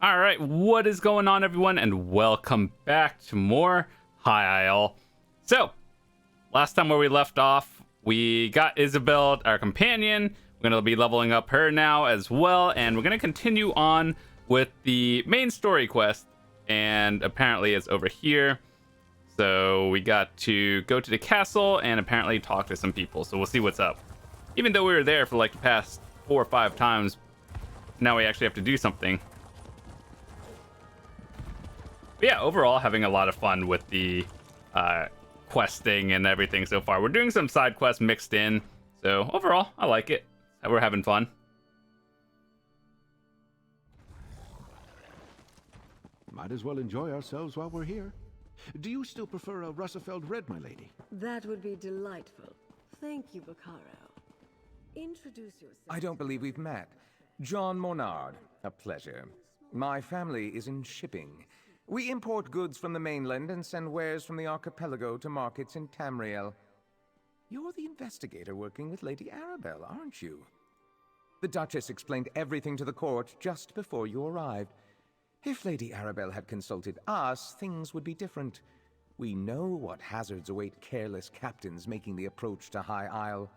All right, what is going on, everyone, and welcome back to more High Isle. So, last time where we left off, we got Isabel, our companion. We're going to be leveling up her now as well, and we're going to continue on with the main story quest, and apparently it's over here. So we got to go to the castle and apparently talk to some people, so we'll see what's up. Even though we were there for like the past 4 or 5 times, now we actually have to do something. But yeah, overall, having a lot of fun with the questing and everything so far. We're doing some side quests mixed in, so overall, I like it. We're having fun. Might as well enjoy ourselves while we're here. Do you still prefer a Russafeld red, my lady? That would be delightful. Thank you, Baccaro. Introduce yourself. I don't believe we've met. John Monard, a pleasure. My family is in shipping. We import goods from the mainland and send wares from the archipelago to markets in Tamriel. You're the investigator working with Lady Arabelle, aren't you? The Duchess explained everything to the court just before you arrived. If Lady Arabelle had consulted us, things would be different. We know what hazards await careless captains making the approach to High Isle.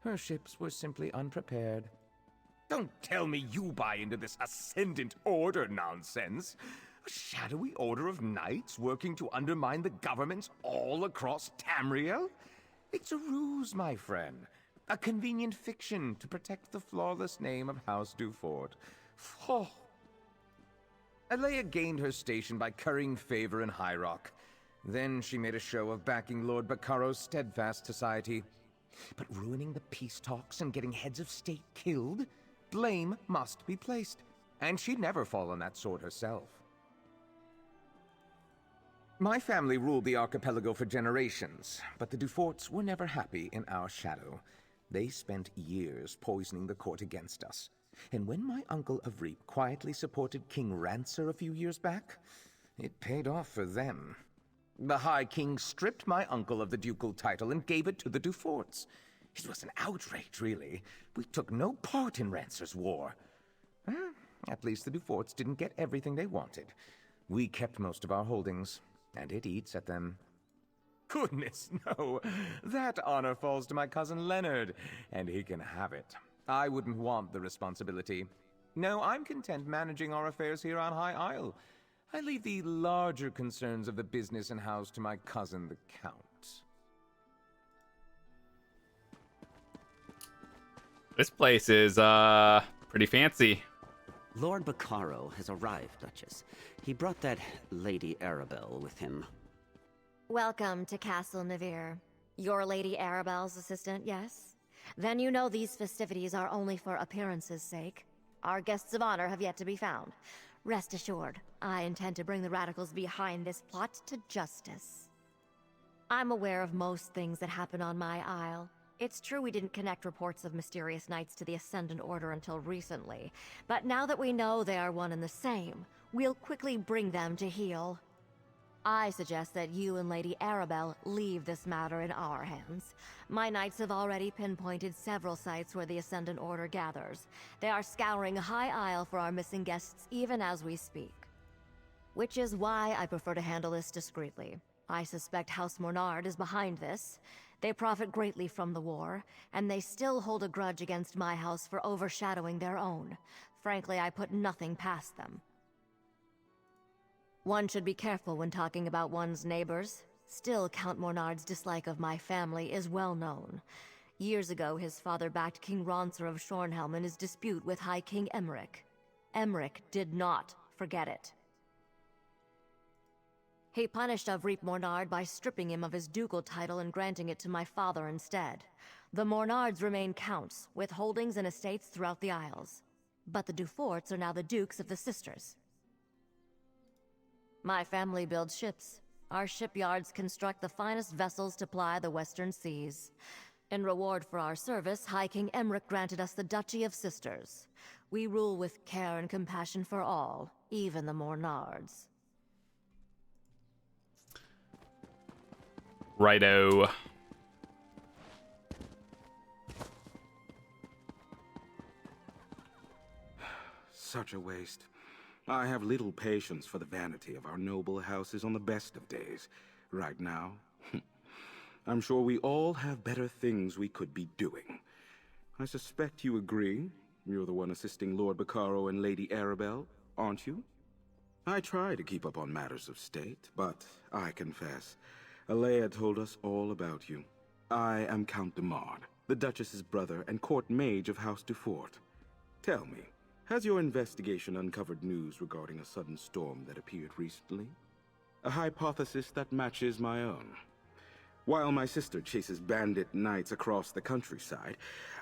Her ships were simply unprepared. Don't tell me you buy into this Ascendant Order nonsense. A shadowy order of knights working to undermine the governments all across Tamriel? It's a ruse, my friend. A convenient fiction to protect the flawless name of House Dufort. Oh. Alea gained her station by currying favor in High Rock. Then she made a show of backing Lord Baccaro's steadfast society. But ruining the peace talks and getting heads of state killed? Blame must be placed. And she'd never fall on that sword herself. My family ruled the archipelago for generations, but the Duforts were never happy in our shadow. They spent years poisoning the court against us. And when my uncle Avreep quietly supported King Rancer a few years back, it paid off for them. The High King stripped my uncle of the ducal title and gave it to the Duforts. It was an outrage, really. We took no part in Rancer's war. At least the Duforts didn't get everything they wanted. We kept most of our holdings, and it eats at them. Goodness, no. That honor falls to my cousin Leonard, and he can have it. I wouldn't want the responsibility. No, I'm content managing our affairs here on High Isle. I leave the larger concerns of the business and house to my cousin, the Count. This place is pretty fancy. Lord Baccaro has arrived, Duchess. He brought that Lady Arabelle with him. Welcome to Castle Navir. You're Lady Arabelle's assistant, yes? Then you know these festivities are only for appearance's sake. Our guests of honor have yet to be found. Rest assured, I intend to bring the radicals behind this plot to justice. I'm aware of most things that happen on my isle. It's true we didn't connect reports of mysterious knights to the Ascendant Order until recently, but now that we know they are one and the same, we'll quickly bring them to heel. I suggest that you and Lady Arabelle leave this matter in our hands. My knights have already pinpointed several sites where the Ascendant Order gathers. They are scouring High Isle for our missing guests even as we speak. Which is why I prefer to handle this discreetly. I suspect House Monard is behind this. They profit greatly from the war, and they still hold a grudge against my house for overshadowing their own. Frankly, I put nothing past them. One should be careful when talking about one's neighbors. Still, Count Monard's dislike of my family is well known. Years ago, his father backed King Rancer of Shornhelm in his dispute with High King Emmerich. Emmerich did not forget it. He punished Avreep Monard by stripping him of his ducal title and granting it to my father instead. The Monards remain counts, with holdings and estates throughout the Isles. But the Duforts are now the Dukes of the Sisters. My family builds ships. Our shipyards construct the finest vessels to ply the western seas. In reward for our service, High King Emmerich granted us the Duchy of Sisters. We rule with care and compassion for all, even the Monards. Righto. Such a waste. I have little patience for the vanity of our noble houses on the best of days. Right now, I'm sure we all have better things we could be doing. I suspect you agree. You're the one assisting Lord Bacaro and Lady Arabelle, aren't you? I try to keep up on matters of state, but I confess, Alea told us all about you. I am Count de Mard, the Duchess's brother and court mage of House Dufort. Tell me, has your investigation uncovered news regarding a sudden storm that appeared recently? A hypothesis that matches my own. While my sister chases bandit knights across the countryside,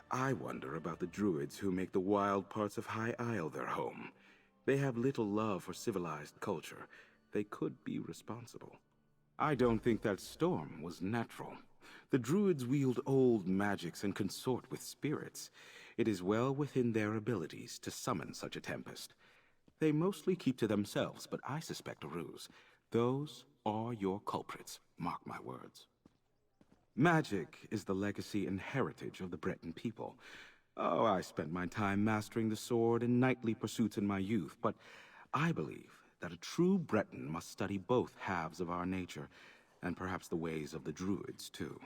I wonder about the druids who make the wild parts of High Isle their home. They have little love for civilized culture. They could be responsible. I don't think that storm was natural. The druids wield old magics and consort with spirits. It is well within their abilities to summon such a tempest. They mostly keep to themselves, but I suspect a ruse. Those are your culprits, mark my words. Magic is the legacy and heritage of the Breton people. Oh, I spent my time mastering the sword and knightly pursuits in my youth, but I believe that a true Breton must study both halves of our nature, and perhaps the ways of the druids, too.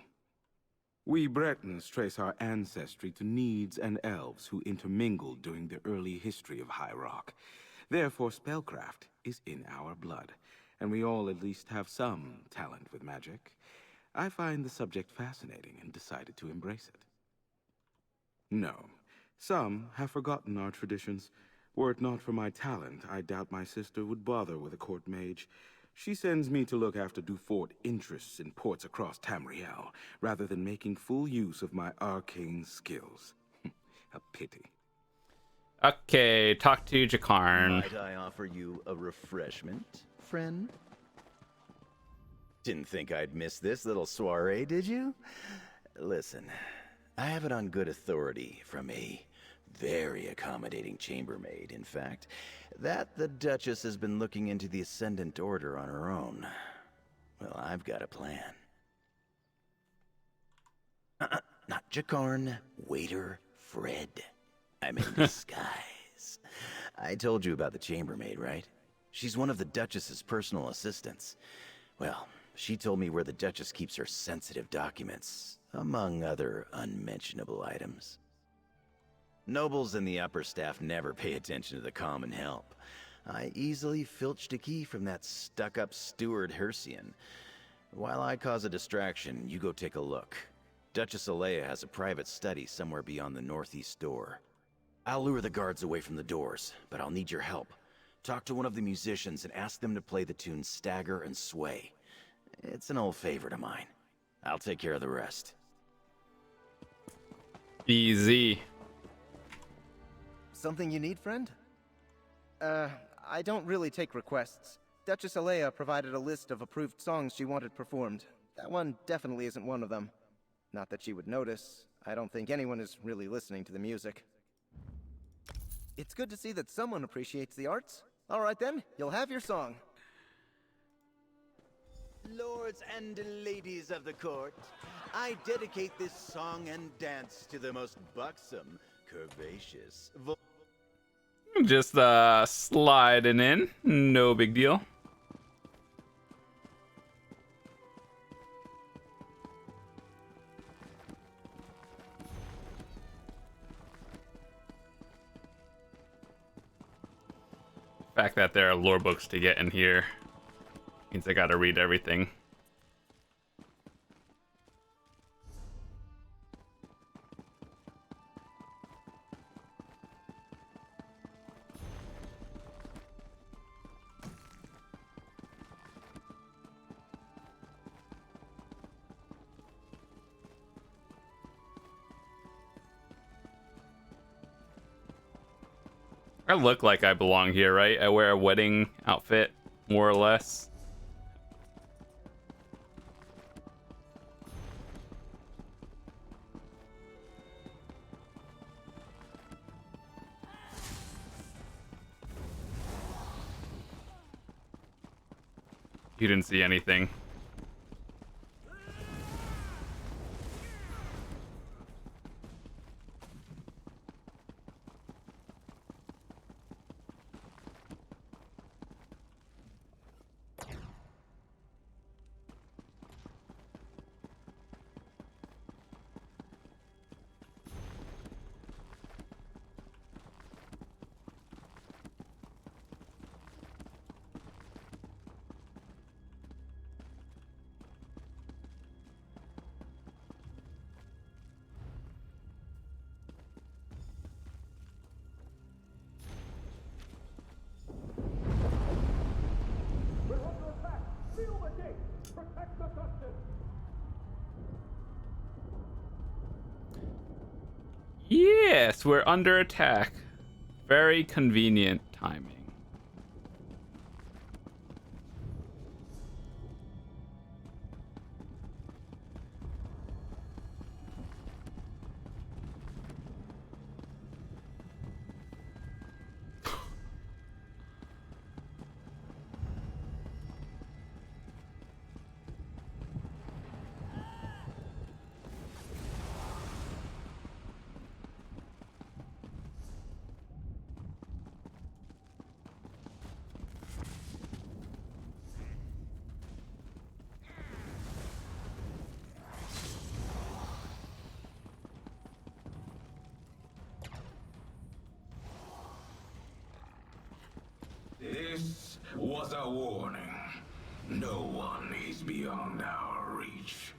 We Bretons trace our ancestry to Needs and Elves who intermingled during the early history of High Rock. Therefore, spellcraft is in our blood, and we all at least have some talent with magic. I find the subject fascinating and decided to embrace it. No, some have forgotten our traditions. Were it not for my talent, I doubt my sister would bother with a court mage. She sends me to look after Dufort interests in ports across Tamriel, rather than making full use of my arcane skills. A pity. Okay, talk to Jakarn. Might I offer you a refreshment, friend? Didn't think I'd miss this little soiree, did you? Listen, I have it on good authority from a very accommodating chambermaid, in fact, that the Duchess has been looking into the Ascendant Order on her own. Well, I've got a plan. Not Jakarn, waiter Fred. I'm in disguise. I told you about the chambermaid, right? She's one of the Duchess's personal assistants. Well, she told me where the Duchess keeps her sensitive documents, among other unmentionable items. Nobles and the upper staff never pay attention to the common help. I easily filched a key from that stuck-up steward Hercian. While I cause a distraction, you go take a look. Duchess Alea has a private study somewhere beyond the northeast door. I'll lure the guards away from the doors, but I'll need your help. Talk to one of the musicians and ask them to play the tune Stagger and Sway. It's an old favorite of mine. I'll take care of the rest. Easy. Something you need, friend? I don't really take requests. Duchess Alea provided a list of approved songs she wanted performed. That one definitely isn't one of them. Not that she would notice. I don't think anyone is really listening to the music. It's good to see that someone appreciates the arts. All right then, you'll have your song. Lords and ladies of the court, I dedicate this song and dance to the most buxom, curvaceous, Just sliding in. No big deal. The fact that there are lore books to get in here means I gotta read everything. I look like I belong here, right? I wear a wedding outfit, more or less. You didn't see anything. Yes, we're under attack. Very convenient timing. This was a warning. No one is beyond our reach.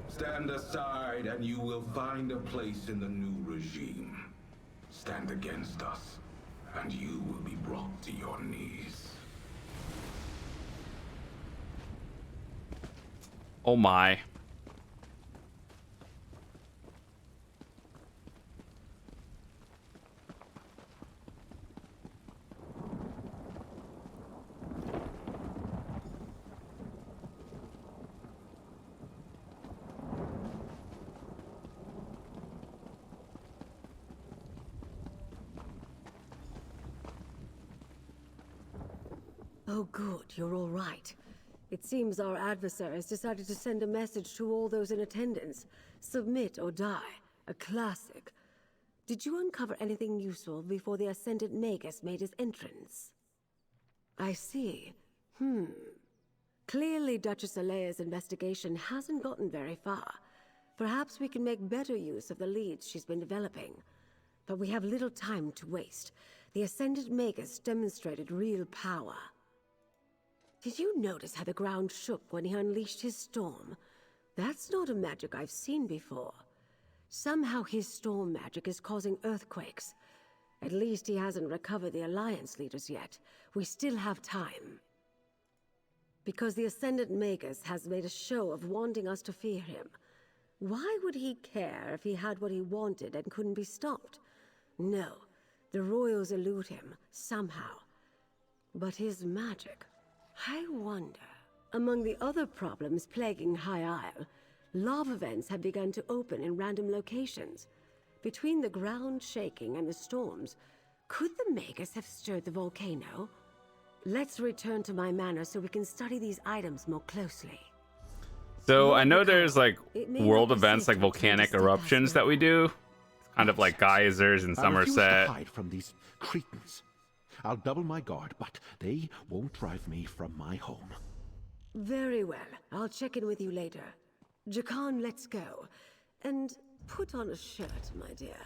Stand aside and you will find a place in the new regime. Stand against us, and you will be brought to your knees. Oh my. Oh, good, you're all right. It seems our adversaries decided to send a message to all those in attendance. Submit or die. A classic. Did you uncover anything useful before the Ascendant Magus made his entrance? I see. Clearly Duchess Alea's investigation hasn't gotten very far. Perhaps we can make better use of the leads she's been developing. But we have little time to waste. The Ascendant Magus demonstrated real power. Did you notice how the ground shook when he unleashed his storm? That's not a magic I've seen before. Somehow his storm magic is causing earthquakes. At least he hasn't recovered the Alliance leaders yet. We still have time. Because the Ascendant Magus has made a show of wanting us to fear him. Why would he care if he had what he wanted and couldn't be stopped? No, the royals elude him, somehow. But his magic... I wonder... Among the other problems plaguing High Isle, lava vents have begun to open in random locations. Between the ground shaking and the storms, could the Magus have stirred the volcano? Let's return to my manor so we can study these items more closely. So I know there's like world events like volcanic eruptions that we do. Kind of like geysers in I refuse to Somerset. hide from these cretins. I'll double my guard, but they won't drive me from my home. Very well. I'll check in with you later. Jakan, let's go. And put on a shirt, my dear.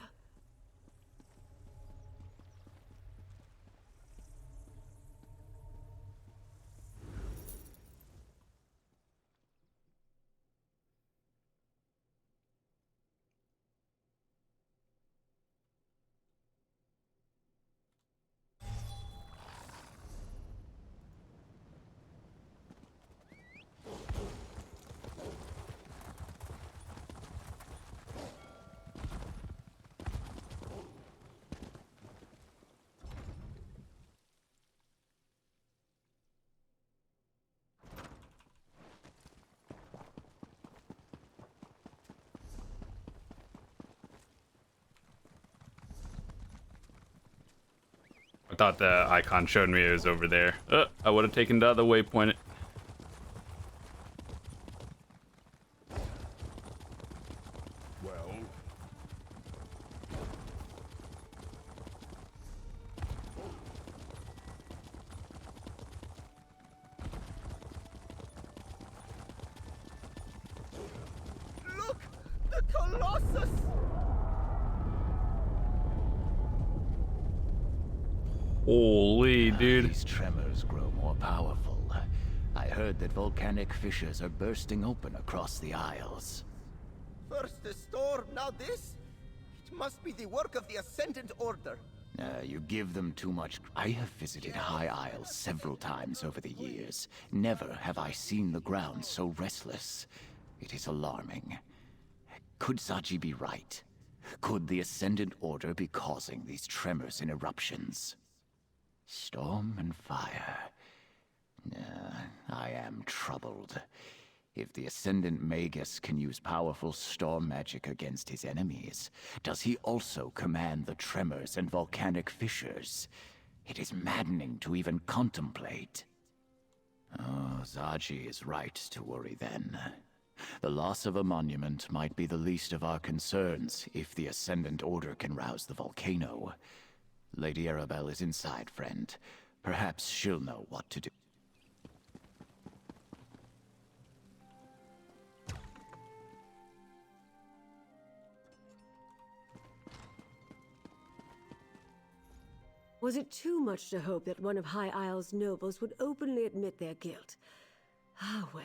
I thought the icon showed me it was over there. I would have taken the other waypoint. Well, Look! The Colossus! Holy dude. These tremors grow more powerful. I heard that volcanic fissures are bursting open across the Isles. First the storm, now this? It must be the work of the Ascendant Order. You give them too much. I have visited High Isle several times over the years. Never have I seen the ground so restless. It is alarming. Could Zaji be right? Could the Ascendant Order be causing these tremors and eruptions? Storm and fire. I am troubled. If the Ascendant Magus can use powerful storm magic against his enemies, does he also command the tremors and volcanic fissures? It is maddening to even contemplate. Oh, Zaji is right to worry then. The loss of a monument might be the least of our concerns if the Ascendant Order can rouse the volcano. Lady Arabelle is inside, friend. Perhaps she'll know what to do. Was it too much to hope that one of High Isle's nobles would openly admit their guilt? Ah, well.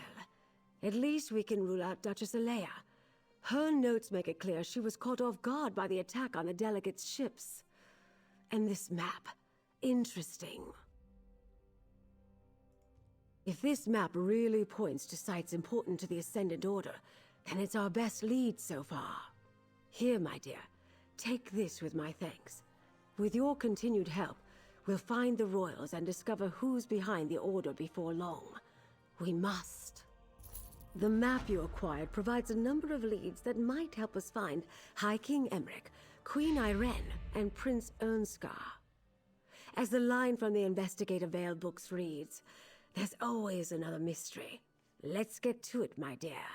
At least we can rule out Duchess Alea. Her notes make it clear she was caught off guard by the attack on the delegates' ships. And this map. Interesting. If this map really points to sites important to the Ascendant Order, then it's our best lead so far. Here, my dear, take this with my thanks. With your continued help, we'll find the royals and discover who's behind the Order before long. We must. The map you acquired provides a number of leads that might help us find High King Emmerich, Queen Irene, and Prince Ernskar. As the line from the Investigator Veil books reads, there's always another mystery. Let's get to it, my dear.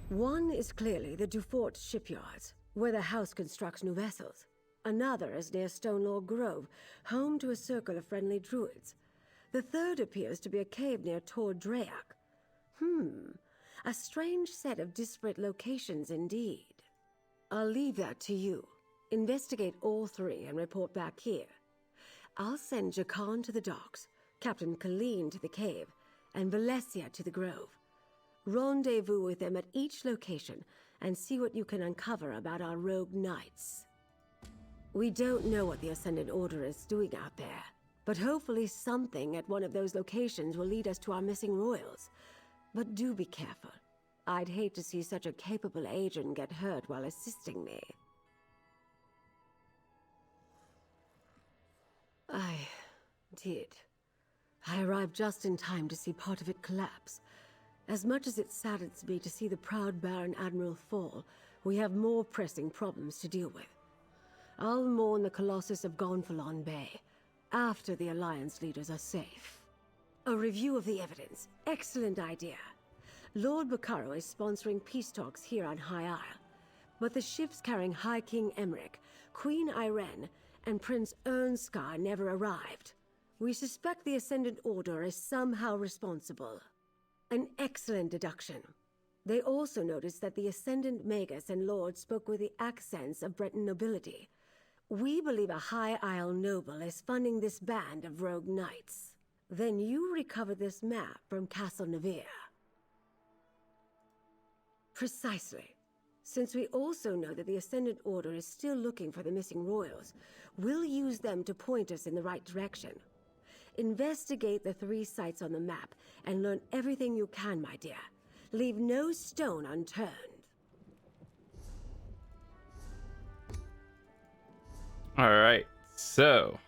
One is clearly the Dufort shipyards, where the house constructs new vessels. Another is near Stonelaw Grove, home to a circle of friendly druids. The third appears to be a cave near Tor Drayak. A strange set of disparate locations indeed. I'll leave that to you. Investigate all three and report back here. I'll send Jakan to the docks, Captain Colleen to the cave, and Valencia to the grove. Rendezvous with them at each location and see what you can uncover about our rogue knights. We don't know what the Ascendant Order is doing out there, but hopefully something at one of those locations will lead us to our missing royals. But do be careful. I'd hate to see such a capable agent get hurt while assisting me. I did. I arrived just in time to see part of it collapse. As much as it saddens me to see the proud Baron Admiral fall, we have more pressing problems to deal with. I'll mourn the Colossus of Gonfalon Bay, after the Alliance leaders are safe. A review of the evidence. Excellent idea. Lord Bacaro is sponsoring peace talks here on High Isle, but the ships carrying High King Emmerich, Queen Irene, and Prince Ernskar never arrived. We suspect the Ascendant Order is somehow responsible. An excellent deduction. They also noticed that the Ascendant Magus and Lord spoke with the accents of Breton nobility. We believe a High Isle noble is funding this band of rogue knights. Then you recover this map from Castle Nevere. Precisely. Since we also know that the Ascendant Order is still looking for the missing royals, we'll use them to point us in the right direction. Investigate the three sites on the map and learn everything you can, my dear. Leave no stone unturned. All right, so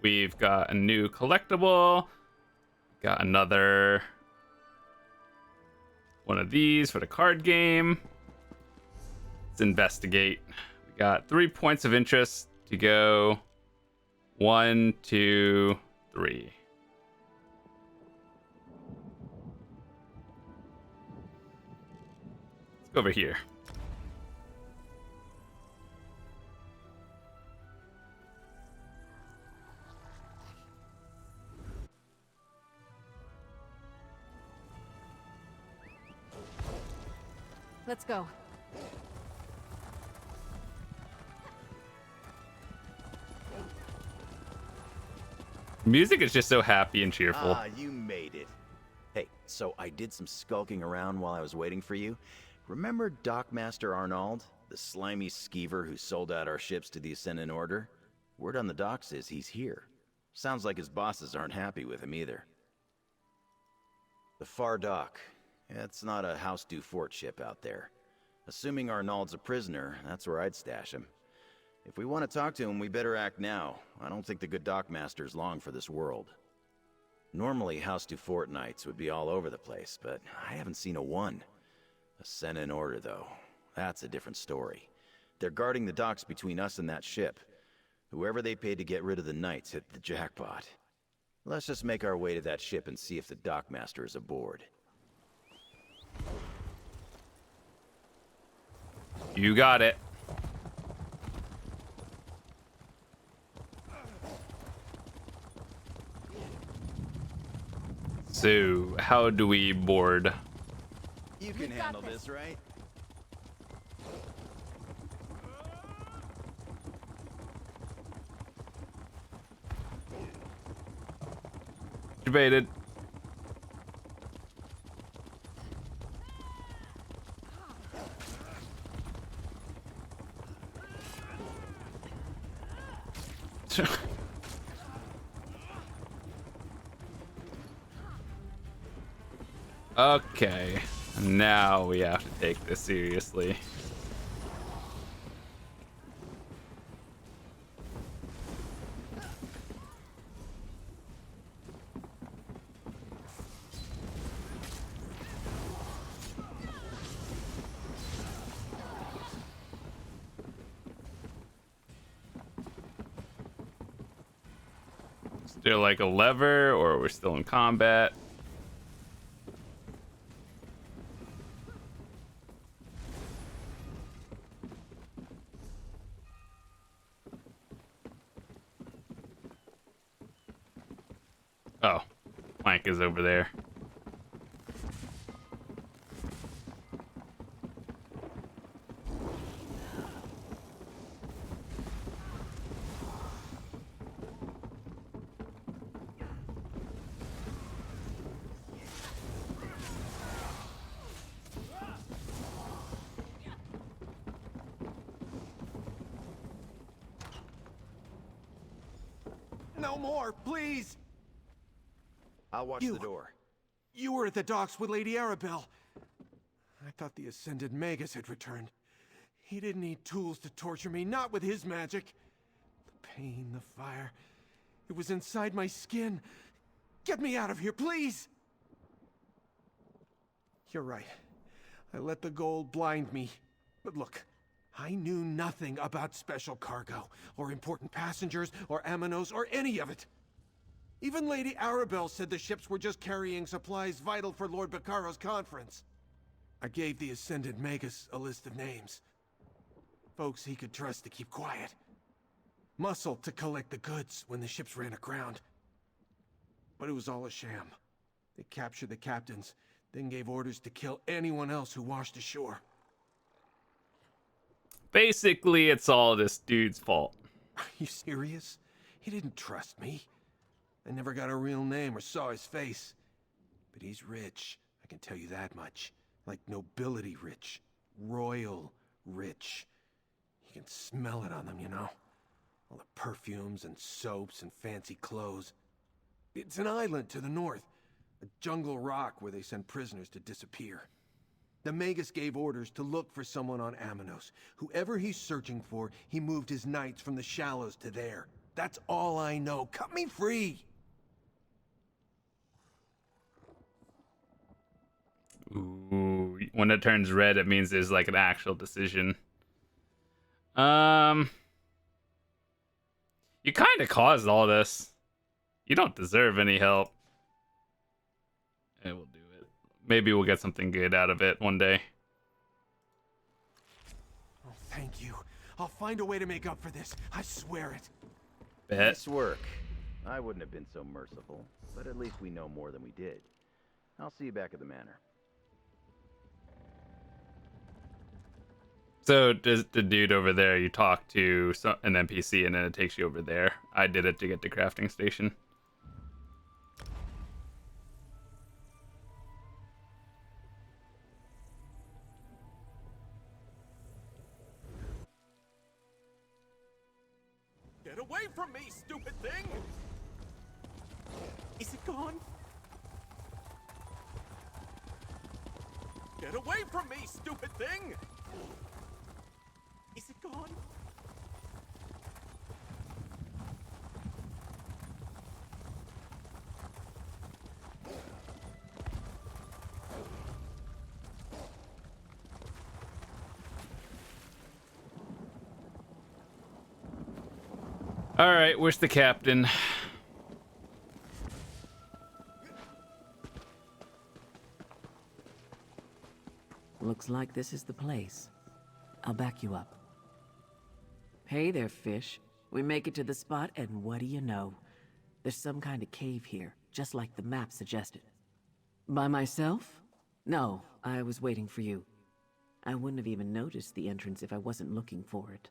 we've got a new collectible, got another one of these for the card game. Let's investigate. We got 3 points of interest to go. 1, 2, 3. Let's go over here. Let's go. Music is just so happy and cheerful. Ah, you made it. Hey, so I did some skulking around while I was waiting for you. Remember Dockmaster Arnauld, the slimy skeever who sold out our ships to the Ascendant Order? Word on the docks is he's here. Sounds like his bosses aren't happy with him either. The far dock. It's not a House du Fort ship out there. Assuming Arnaud's a prisoner, that's where I'd stash him. If we want to talk to him, we better act now. I don't think the good dockmaster's long for this world. Normally, House du Fort knights would be all over the place, but I haven't seen a one. A Senate order, though. That's a different story. They're guarding the docks between us and that ship. Whoever they paid to get rid of the knights hit the jackpot. Let's just make our way to that ship and see if the dockmaster is aboard. You got it. So, how do we board? You can handle this, right? Debated. Okay, now we have to take this seriously. Is there like a lever, or we're still in combat? Oh, plank is over there. No more, please! I'll watch the door. You were at the docks with Lady Arabelle. I thought the Ascended Magus had returned. He didn't need tools to torture me, not with his magic. The pain, the fire, it was inside my skin. Get me out of here, please! You're right. I let the gold blind me. But look, I knew nothing about special cargo, or important passengers, or Amanos, or any of it. Even Lady Arabelle said the ships were just carrying supplies vital for Lord Baccaro's conference. I gave the Ascended Magus a list of names. Folks he could trust to keep quiet. Muscle to collect the goods when the ships ran aground. But it was all a sham. They captured the captains, then gave orders to kill anyone else who washed ashore. Basically, it's all this dude's fault. Are you serious? He didn't trust me. I never got a real name or saw his face. But he's rich, I can tell you that much. Like nobility rich. Royal rich. You can smell it on them, you know? All the perfumes and soaps and fancy clothes. It's an island to the north. A jungle rock where they send prisoners to disappear. The Magus gave orders to look for someone on Amanos. Whoever he's searching for, he moved his knights from the shallows to there. That's all I know. Cut me free! Ooh, when it turns red, it means there's like an actual decision. You kind of caused all this. You don't deserve any help. And we'll do it. Maybe we'll get something good out of it one day. Oh, thank you. I'll find a way to make up for this. I swear it. Bet. Nice work. I wouldn't have been so merciful, but at least we know more than we did. I'll see you back at the manor. So does the dude over there, you talk to an NPC and then it takes you over there. I did it to get to crafting station. Get away Get away from me, stupid thing! Is it gone? All right, where's the captain? Looks like this is the place. I'll back you up. Hey there, fish. We make it to the spot, and what do you know? There's some kind of cave here, just like the map suggested. By myself? No, I was waiting for you. I wouldn't have even noticed the entrance if I wasn't looking for it.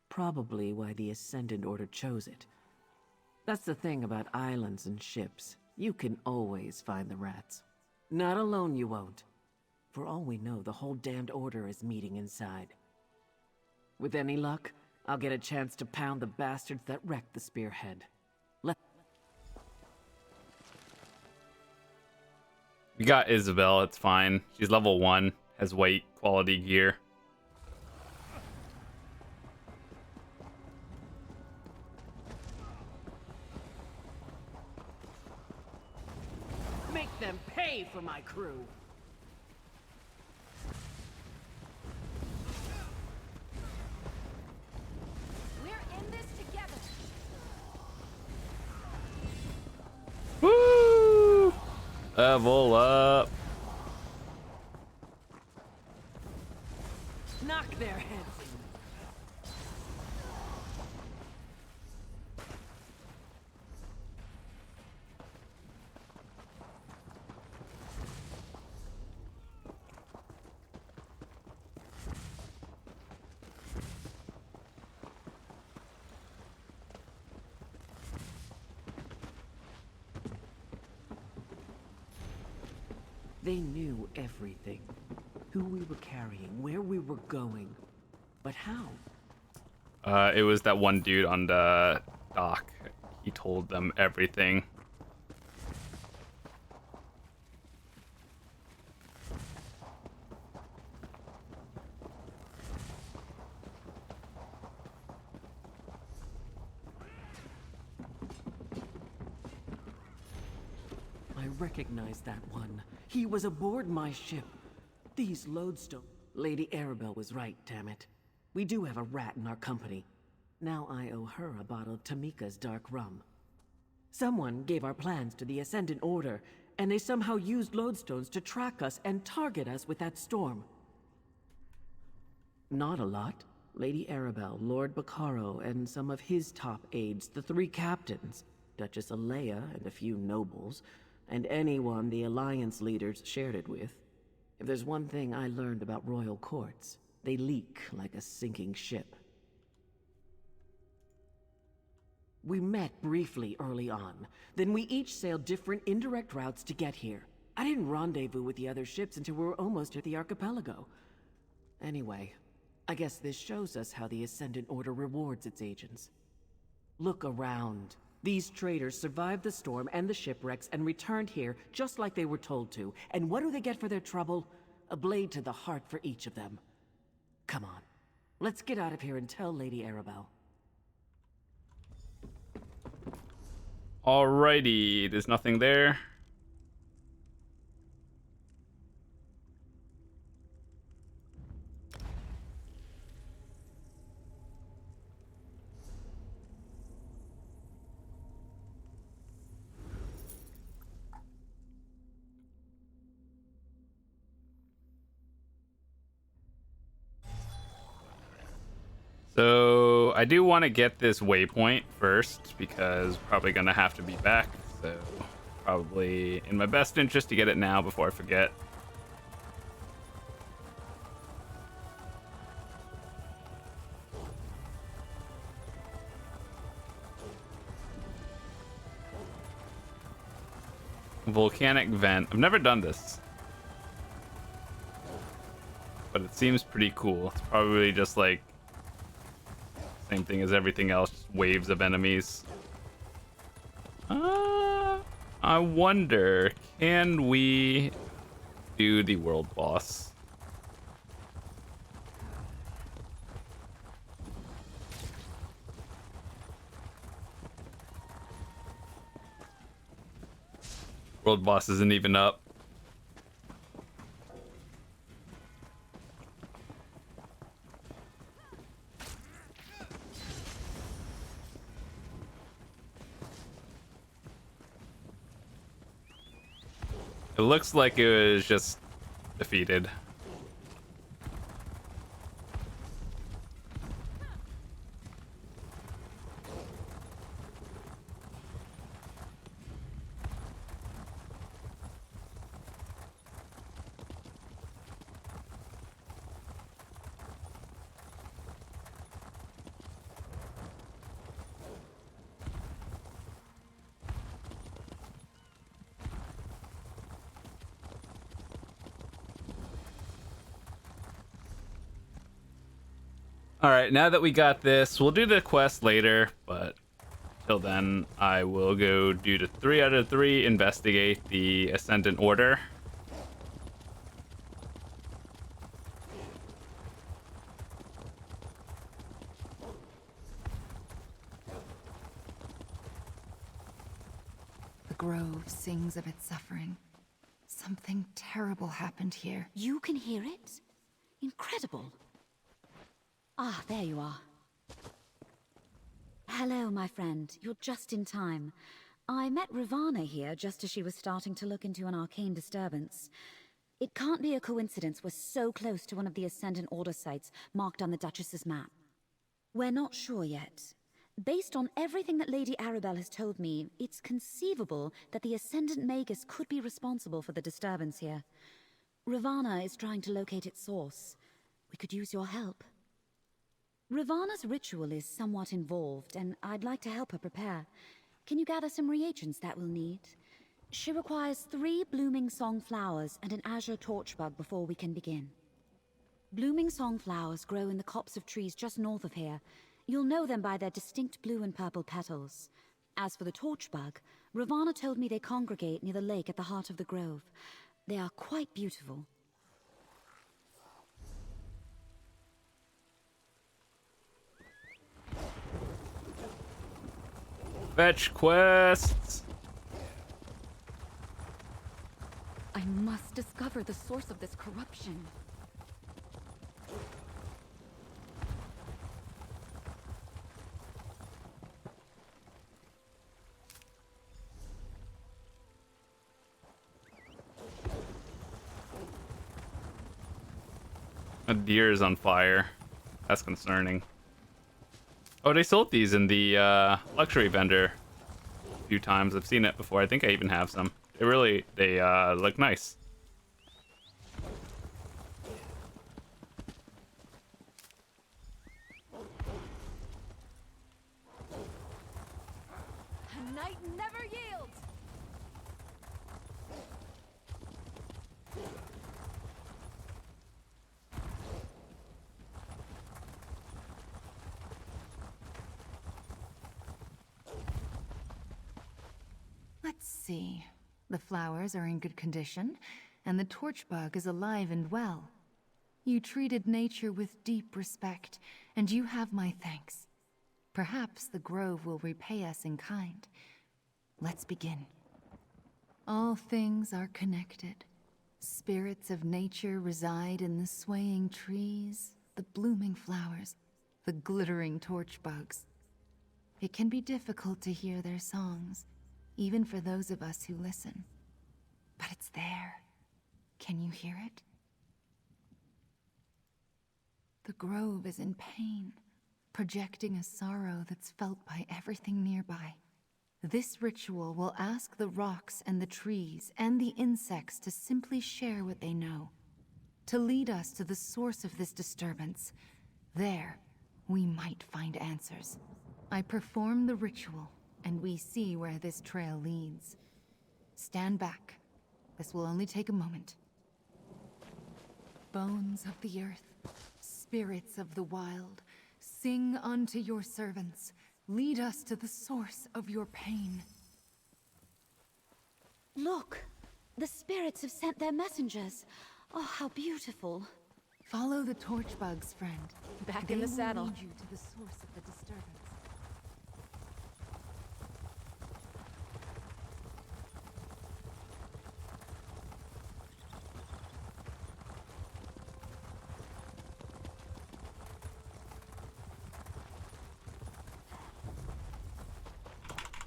Probably why the Ascendant Order chose it. That's the thing about islands and ships. You can always find the rats. Not alone you won't. For all we know, the whole damned order is meeting inside. With any luck, I'll get a chance to pound the bastards that wrecked the spearhead. We got Isabel, it's fine. She's level 1, has white quality gear. Make them pay for my crew! We're in this together. Woo! Level up. Knock their heads in. They knew everything. Who we were carrying, where we were going. But how? It was that one dude on the dock. He told them everything. I recognized that one. He was aboard my ship. These lodestone... Lady Arabelle was right, damn it. We do have a rat in our company. Now I owe her a bottle of Tamika's dark rum. Someone gave our plans to the Ascendant Order, and they somehow used lodestones to track us and target us with that storm. Not a lot. Lady Arabelle, Lord Baccaro, and some of his top aides, the 3 captains, Duchess Alea and a few nobles, and anyone the Alliance leaders shared it with. If there's one thing I learned about royal courts, they leak like a sinking ship. We met briefly early on, then we each sailed different indirect routes to get here. I didn't rendezvous with the other ships until we were almost at the archipelago. Anyway, I guess this shows us how the Ascendant Order rewards its agents. Look around. These traders survived the storm and the shipwrecks and returned here just like they were told to. And what do they get for their trouble? A blade to the heart for each of them. Come on. Let's get out of here and tell Lady Arabelle. Alrighty, there's nothing there. So I do want to get this waypoint first because probably gonna have to be back. So probably in my best interest to get it now before I forget. Volcanic vent. I've never done this, but it seems pretty cool. It's probably just like same thing as everything else, just waves of enemies. I wonder, can we do the world boss? World boss isn't even up. It looks like it was just defeated. Alright, now that we got this, we'll do the quest later, but till then, I will go do the 3 out of 3, investigate the Ascendant Order. The grove sings of its suffering. Something terrible happened here. You can hear it? Incredible. Ah, there you are. Hello, my friend. You're just in time. I met Ravana here just as she was starting to look into an arcane disturbance. It can't be a coincidence we're so close to one of the Ascendant Order sites marked on the Duchess's map. We're not sure yet. Based on everything that Lady Arabelle has told me, it's conceivable that the Ascendant Magus could be responsible for the disturbance here. Ravana is trying to locate its source. We could use your help. Ravana's ritual is somewhat involved, and I'd like to help her prepare. Can you gather some reagents that we'll need? She requires 3 blooming song flowers and an azure torchbug before we can begin. Blooming song flowers grow in the copse of trees just north of here. You'll know them by their distinct blue and purple petals. As for the torchbug, Ravana told me they congregate near the lake at the heart of the grove. They are quite beautiful. Fetch quests! I must discover the source of this corruption. A deer is on fire. That's concerning. Oh, they sold these in the luxury vendor a few times. I've seen it before. I think I even have some. They look nice. A knight never yields! Let's see. The flowers are in good condition, and the torchbug is alive and well. You treated nature with deep respect, and you have my thanks. Perhaps the grove will repay us in kind. Let's begin. All things are connected. Spirits of nature reside in the swaying trees, the blooming flowers, the glittering torchbugs. It can be difficult to hear their songs, even for those of us who listen. But it's there. Can you hear it? The grove is in pain, projecting a sorrow that's felt by everything nearby. This ritual will ask the rocks and the trees and the insects to simply share what they know, to lead us to the source of this disturbance. There, we might find answers. I perform the ritual, and we see where this trail leads. Stand back. This will only take a moment. Bones of the earth, spirits of the wild, sing unto your servants. Lead us to the source of your pain. Look! The spirits have sent their messengers. Oh, how beautiful. Follow the torchbugs, friend. Back in the saddle. They will lead you to the source of the disturbance.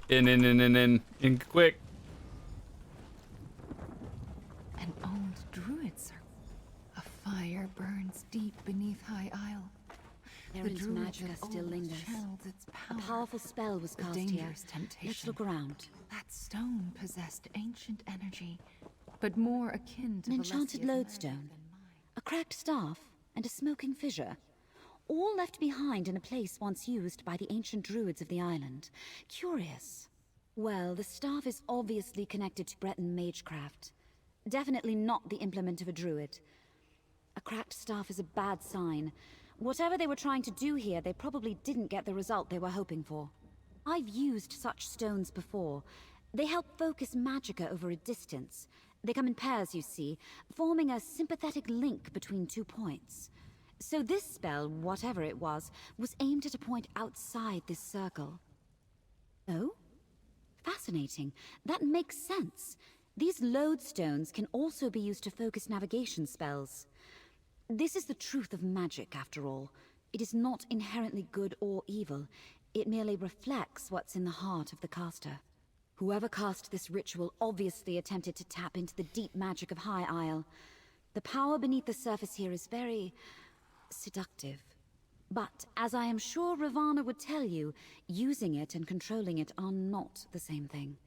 In, quick. An old druid circle. A fire burns deep beneath High Isle. Erin's druid magic of still old lingers. channeled its A power. powerful spell was A cast here. dangerous temptation. Let's look around. That stone possessed ancient energy, but more akin to An enchanted Valesia's lodestone, magic than mine. a cracked staff, and a smoking fissure. All left behind in a place once used by the ancient druids of the island. Curious. Well, the staff is obviously connected to Breton magecraft. Definitely not the implement of a druid. A cracked staff is a bad sign. Whatever they were trying to do here, they probably didn't get the result they were hoping for. I've used such stones before. They help focus magicka over a distance. They come in pairs, you see, forming a sympathetic link between 2 points. So this spell, whatever it was aimed at a point outside this circle. Oh? Fascinating. That makes sense. These lodestones can also be used to focus navigation spells. This is the truth of magic, after all. It is not inherently good or evil. It merely reflects what's in the heart of the caster. Whoever cast this ritual obviously attempted to tap into the deep magic of High Isle. The power beneath the surface here is very seductive. But, as I am sure Ravana would tell you, using it and controlling it are not the same thing.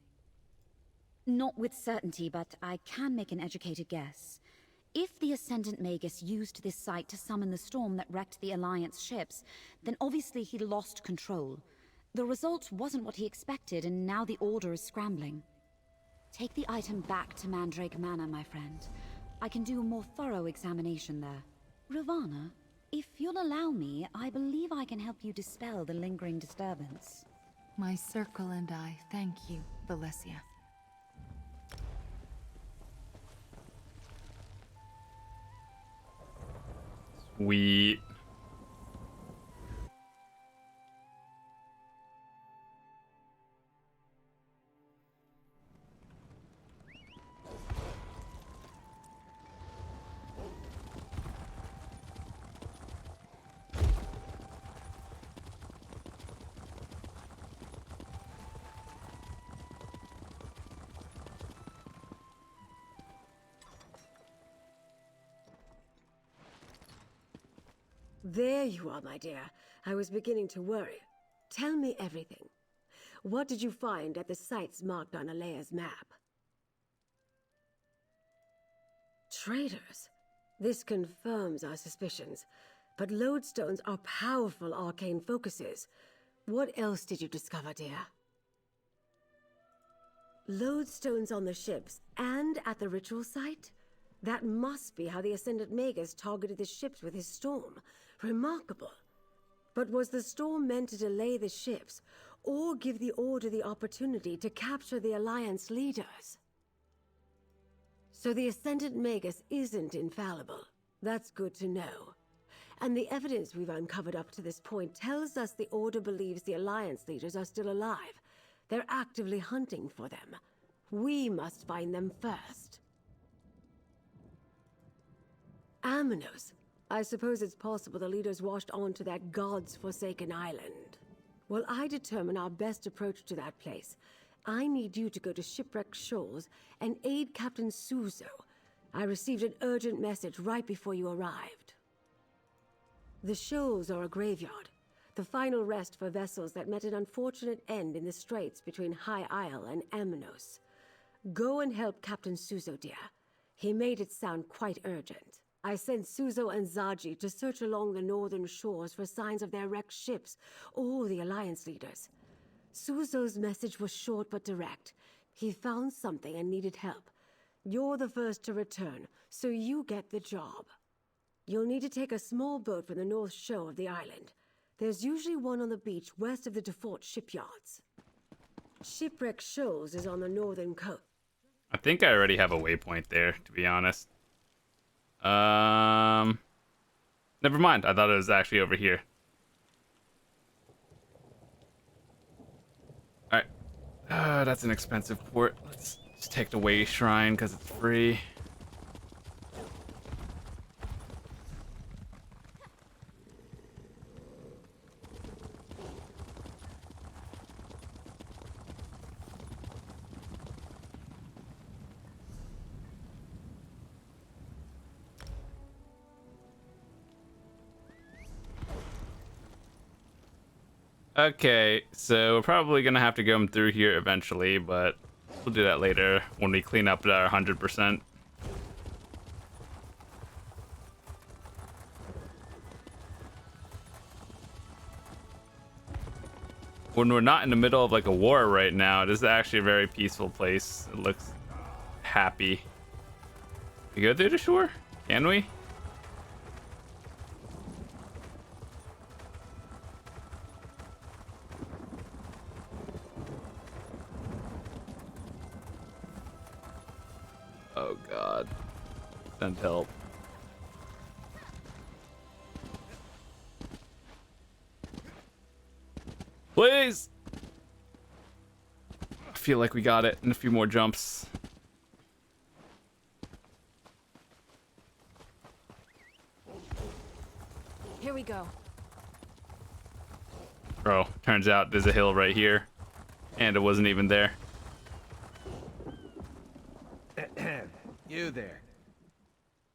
Not with certainty, but I can make an educated guess. If the Ascendant Magus used this site to summon the storm that wrecked the Alliance ships, then obviously he lost control. The result wasn't what he expected, and now the Order is scrambling. Take the item back to Mandrake Manor, my friend. I can do a more thorough examination there. Ravana, if you'll allow me, I believe I can help you dispel the lingering disturbance. My circle and I thank you, Valesia. Sweet. There you are, my dear. I was beginning to worry. Tell me everything. What did you find at the sites marked on Alea's map? Traitors. This confirms our suspicions. But lodestones are powerful arcane focuses. What else did you discover, dear? Lodestones on the ships and at the ritual site? That must be how the Ascendant Magus targeted the ships with his storm. Remarkable. But was the storm meant to delay the ships, or give the Order the opportunity to capture the Alliance leaders? So the Ascendant Magus isn't infallible. That's good to know. And the evidence we've uncovered up to this point tells us the Order believes the Alliance leaders are still alive. They're actively hunting for them. We must find them first. Aminos. I suppose it's possible the leaders washed on to that God's forsaken island. Well, I determine our best approach to that place. I need you to go to Shipwreck Shoals and aid Captain Suzo. I received an urgent message right before you arrived. The shoals are a graveyard, the final rest for vessels that met an unfortunate end in the straits between High Isle and Aminos. Go and help Captain Suzo, dear. He made it sound quite urgent. I sent Suzo and Zaji to search along the northern shores for signs of their wrecked ships or the Alliance leaders. Suzo's message was short but direct. He found something and needed help. You're the first to return, so you get the job. You'll need to take a small boat from the north shore of the island. There's usually one on the beach west of the default shipyards. Shipwreck Shoals is on the northern coast. I think I already have a waypoint there, to be honest. Never mind. I thought it was actually over here. Alright. That's an expensive port. Let's just take the Way Shrine because it's free. Okay, so we're probably gonna have to go through here eventually, but we'll do that later when we clean up our 100%. When we're not in the middle of like a war right now, this is actually a very peaceful place. It looks happy. We go through the shore? Can we? Oh god. Send help. Please! I feel like we got it in a few more jumps. Here we go. Oh, turns out there's a hill right here. And it wasn't even there. You there.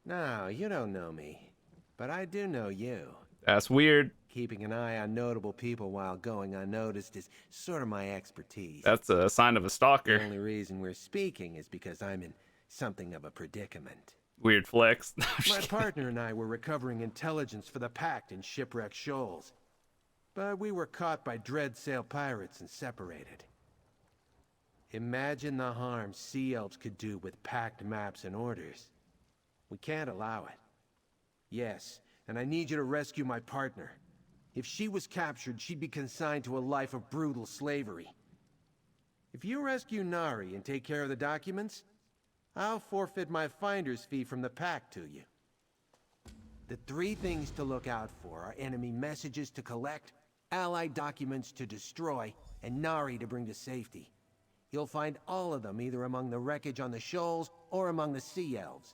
No, you don't know me. But I do know you. That's weird. Keeping an eye on notable people while going unnoticed is sort of my expertise. That's a sign of a stalker. The only reason we're speaking is because I'm in something of a predicament. Weird flex. My partner and I were recovering intelligence for the Pact in shipwrecked shoals. But we were caught by Dreadsail pirates and separated. Imagine the harm Sea Elves could do with Pact maps and orders. We can't allow it. Yes, and I need you to rescue my partner. If she was captured, she'd be consigned to a life of brutal slavery. If you rescue Nari and take care of the documents, I'll forfeit my finder's fee from the Pact to you. The 3 things to look out for are enemy messages to collect, Allied documents to destroy, and Nari to bring to safety. You'll find all of them either among the wreckage on the shoals or among the Sea Elves.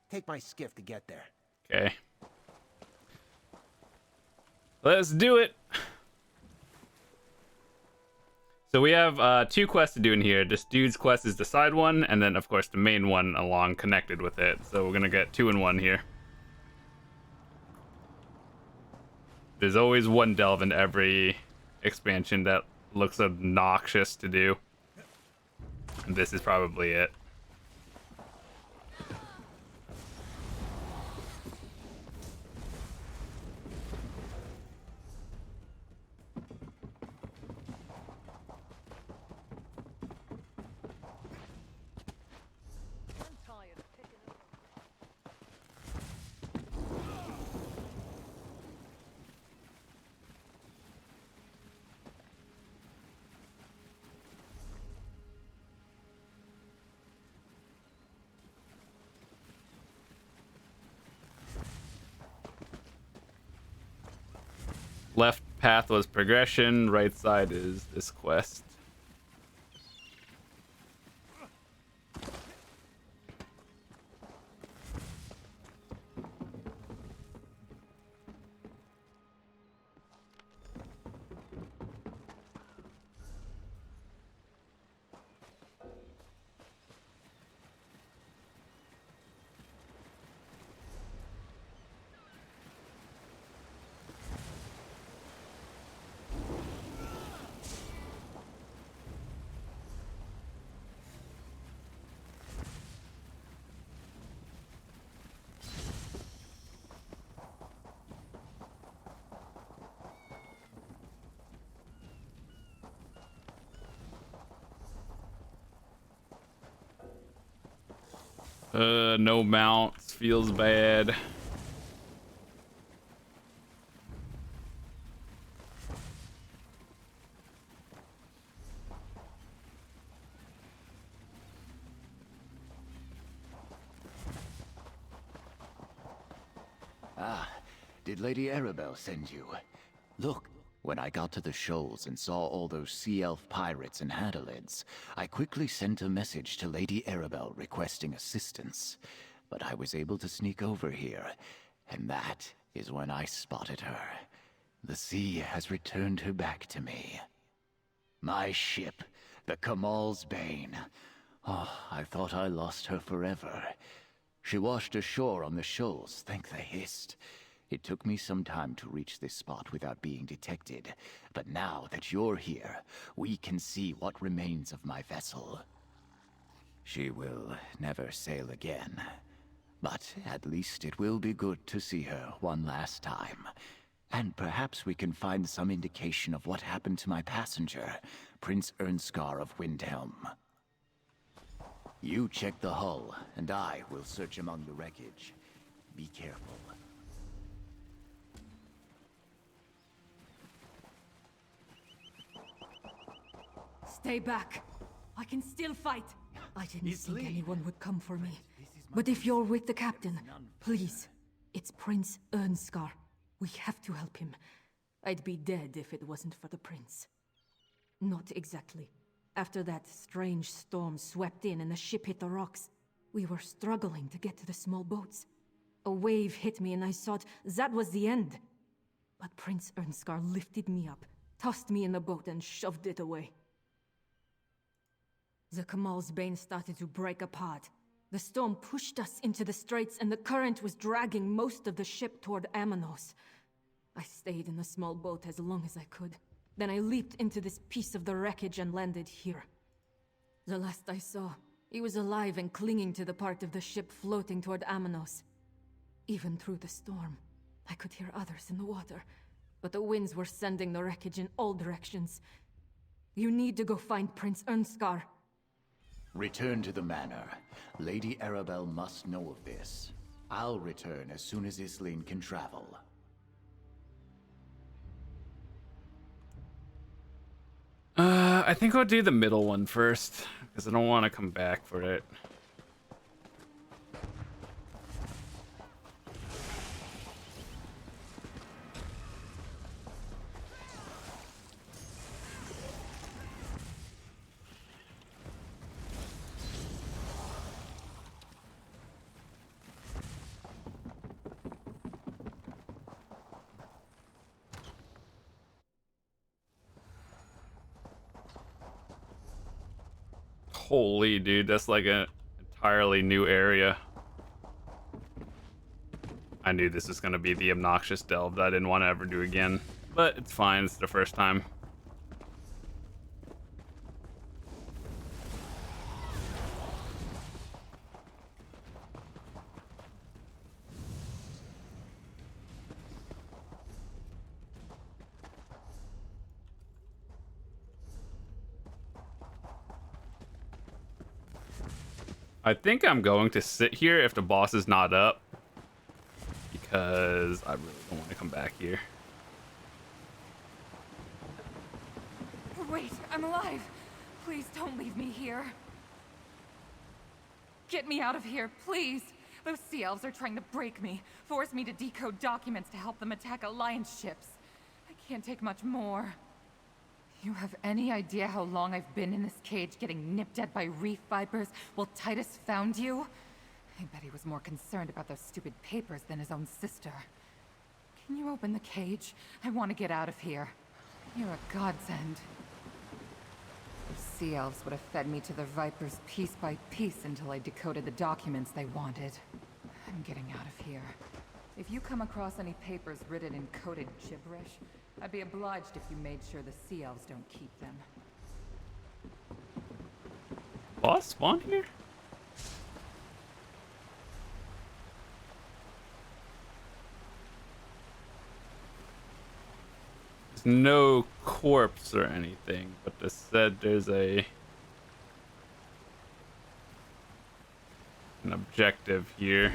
Take my skiff to get there. Okay. Let's do it. So we have 2 quests to do in here. This dude's quest is the side one, and then of course the main one along connected with it. So we're gonna get 2 in 1 here. There's always one delve in every expansion that looks obnoxious to do. And this is probably it. Left path was progression, right side is this quest. No mounts, feels bad. Ah, did Lady Arabelle send you? Look, when I got to the shoals and saw all those sea elf pirates and handalids, I quickly sent a message to Lady Arabelle requesting assistance. But I was able to sneak over here, and that is when I spotted her. The sea has returned her back to me. My ship, the Kamal's Bane. Oh, I thought I lost her forever. She washed ashore on the shoals, thank the Hist. It took me some time to reach this spot without being detected, but now that you're here, we can see what remains of my vessel. She will never sail again, but at least it will be good to see her one last time. And perhaps we can find some indication of what happened to my passenger, Prince Ernskar of Windhelm. You check the hull, and I will search among the wreckage. Be careful. Stay back. I can still fight. I didn't think anyone would come for me. But if you're with the captain, please. It's Prince Ernskar. We have to help him. I'd be dead if it wasn't for the prince. Not exactly. After that strange storm swept in and the ship hit the rocks, we were struggling to get to the small boats. A wave hit me and I thought that was the end. But Prince Ernskar lifted me up, tossed me in the boat and shoved it away. The Kamal's Bane started to break apart. The storm pushed us into the straits and the current was dragging most of the ship toward Amanos. I stayed in the small boat as long as I could. Then I leaped into this piece of the wreckage and landed here. The last I saw, he was alive and clinging to the part of the ship floating toward Amanos. Even through the storm, I could hear others in the water, but the winds were sending the wreckage in all directions. You need to go find Prince Ernskar. Return to the manor. Lady Arabelle must know of this. I'll return as soon as Islene can travel. I think I'll do the middle one first, because I don't want to come back for it. Holy dude, that's like an entirely new area. I knew this was going to be the obnoxious delve that I didn't want to ever do again, but it's fine, it's the first time. I think I'm going to sit here if the boss is not up, because I really don't want to come back here. Wait, I'm alive. Please don't leave me here. Get me out of here, please. Those sea elves are trying to break me, force me to decode documents to help them attack Alliance ships. I can't take much more. You have any idea how long I've been in this cage getting nipped at by reef vipers while Titus found you? I bet he was more concerned about those stupid papers than his own sister. Can you open the cage? I want to get out of here. You're a godsend. Those sea elves would have fed me to the vipers piece by piece until I decoded the documents they wanted. I'm getting out of here. If you come across any papers written in coded gibberish, I'd be obliged if you made sure the sea elves don't keep them. Boss spawn here? There's no corpse or anything, but they said there's an objective here.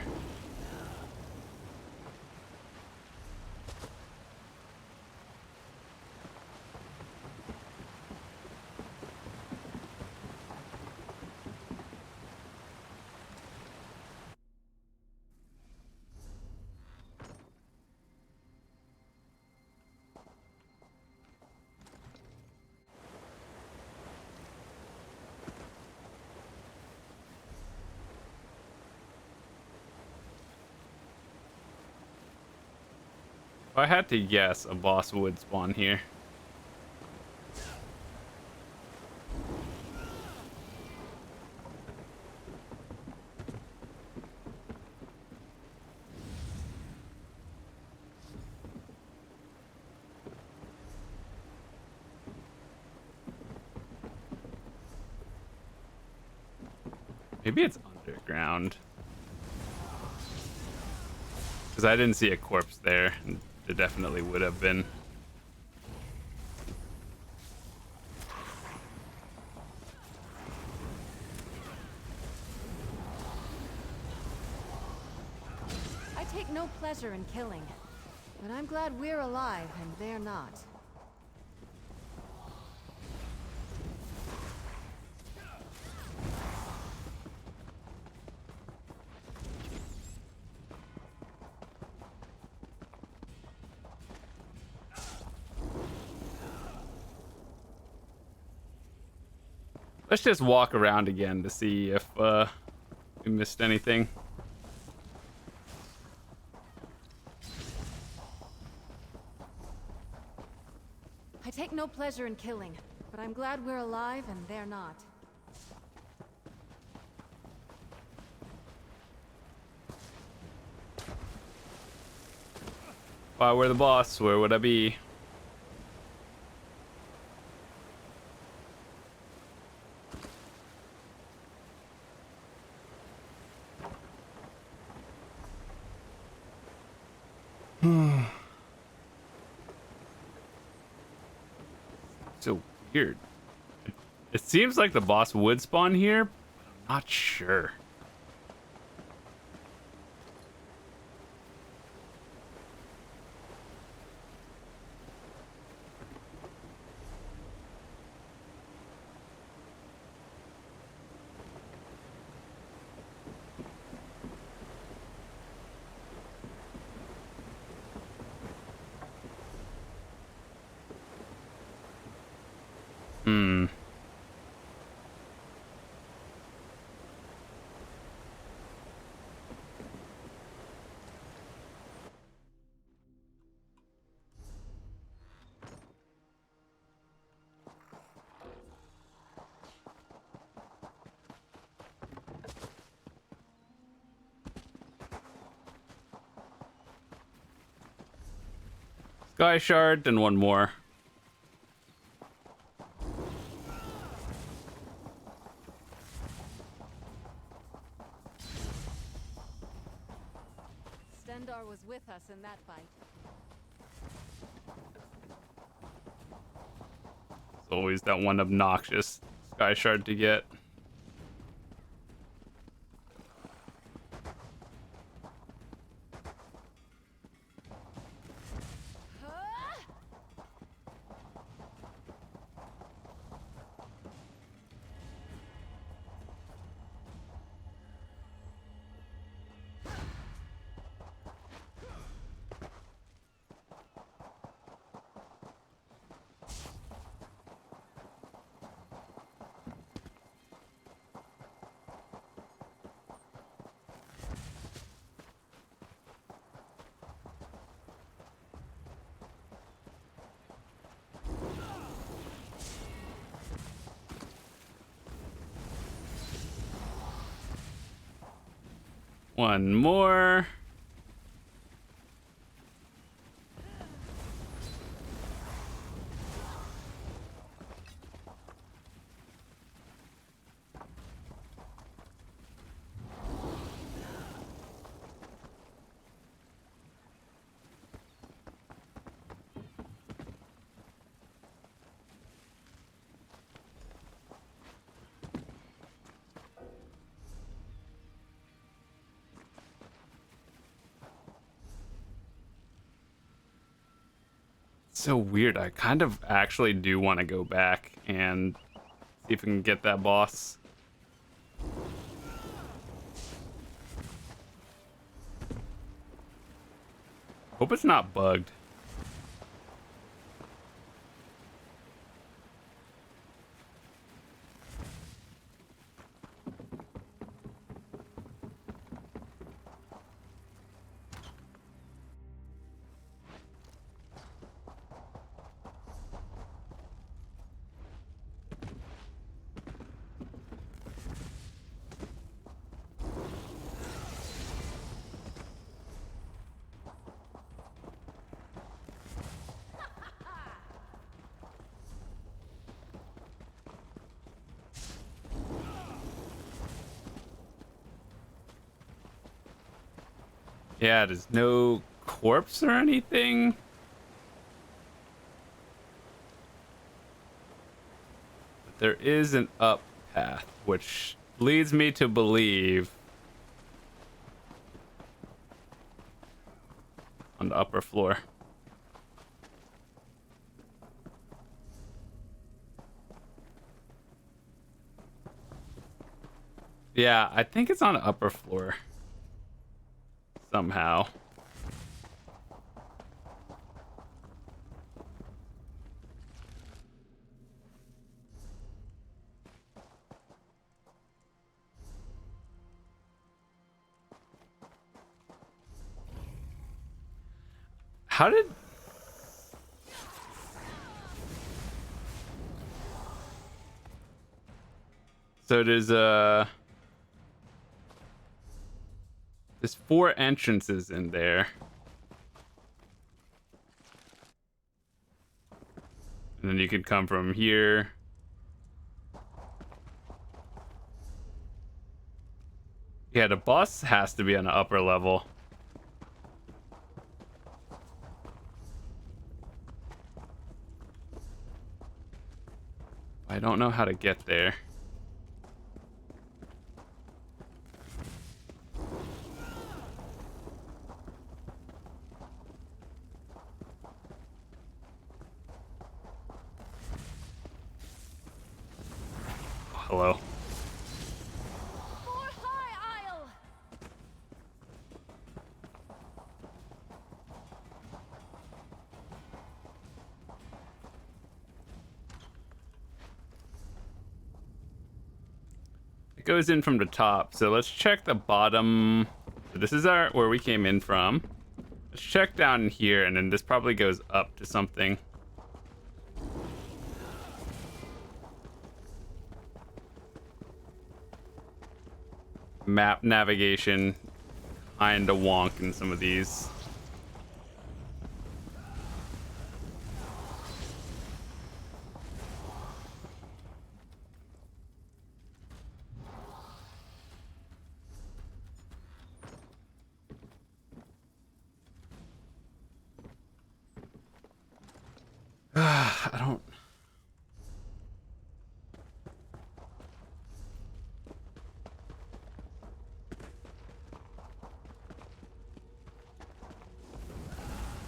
If I had to guess, a boss would spawn here. Maybe it's underground. Because I didn't see a corpse there. There definitely would have been. I take no pleasure in killing, but I'm glad we're alive and they're not. Let's just walk around again to see if we missed anything. I take no pleasure in killing, but I'm glad we're alive and they're not. If I were the boss, where would I be? So weird. It seems like the boss would spawn here, but I'm not sure. Hmm. Sky shard and one more. Stendar was with us in that fight. It's always that one obnoxious sky shard to get. One more. So weird. I kind of actually do want to go back and see if we can get that boss. Hope it's not bugged. Yeah, there's no corpse or anything. But there is an up path, which leads me to believe on the upper floor. Yeah, I think it's on the upper floor. Somehow. How did... So there's there's 4 entrances in there. And then you can come from here. Yeah, the boss has to be on the upper level. I don't know how to get there. Hello. It goes in from the top, so let's check the bottom. So this is where we came in from. Let's check down here, and then this probably goes up to something. Map navigation, kinda wonk in some of these. I don't...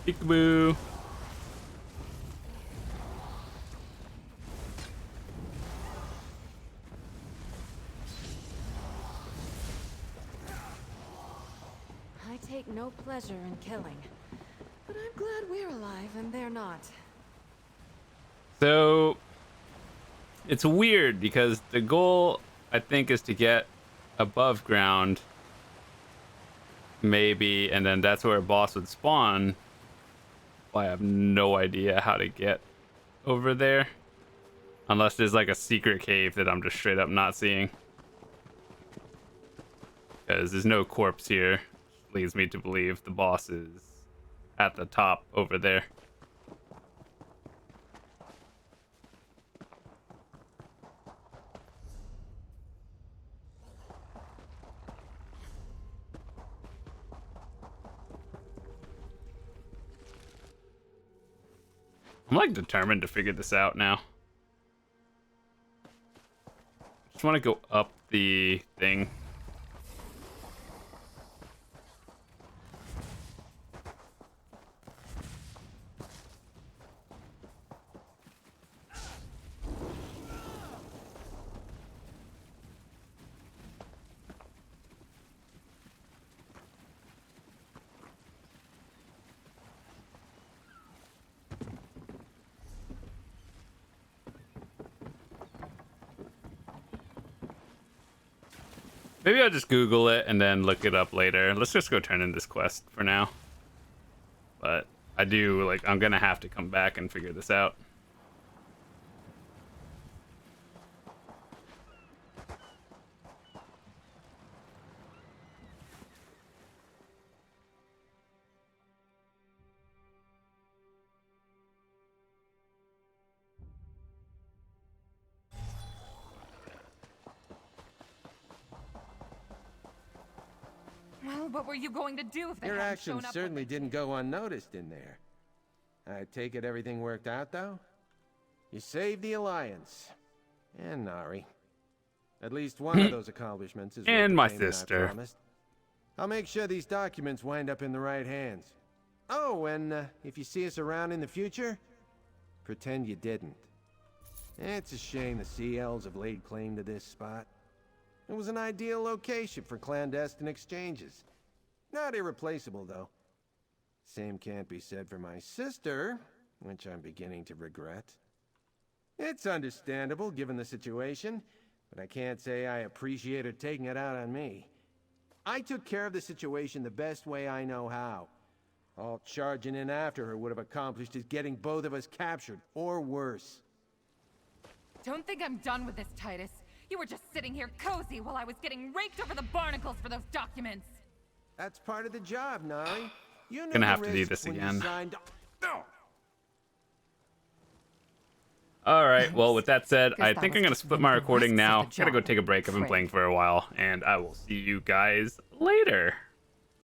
Peekaboo. I take no pleasure in killing, but I'm glad we're alive and they're not. So it's weird because the goal, I think, is to get above ground, maybe, and then that's where a boss would spawn. I have no idea how to get over there, unless there's like a secret cave that I'm just straight up not seeing, because there's no corpse here. Leads me to believe the boss is at the top over there. I'm like determined to figure this out now. Just want to go up the thing. Maybe I'll just Google it and then look it up later. Let's just go turn in this quest for now. But I do, like, I'm gonna have to come back and figure this out. Well, what were you going to do if they Your hadn't shown actions up? certainly didn't go unnoticed in there. I take it everything worked out, though? You saved the Alliance. And Nari. At least one of those accomplishments is worth And the my payment I sister. promised. I'll make sure these documents wind up in the right hands. Oh, and if you see us around in the future, pretend you didn't. It's a shame the Sea Elves have laid claim to this spot. It was an ideal location for clandestine exchanges. Not irreplaceable, though. Same can't be said for my sister, which I'm beginning to regret. It's understandable, given the situation, but I can't say I appreciate her taking it out on me. I took care of the situation the best way I know how. All charging in after her would have accomplished is getting both of us captured, or worse. Don't think I'm done with this, Titus. You were just sitting here cozy while I was getting raked over the barnacles for those documents. That's part of the job, Nari. You knew Gonna the have to do risks this when you again. signed- No! All right. Well, with that said, Guess I that think was I'm gonna just split one my of the recording risks of now. the Gotta go job. take a break. I've been Fred. playing for a while, and I will see you guys later.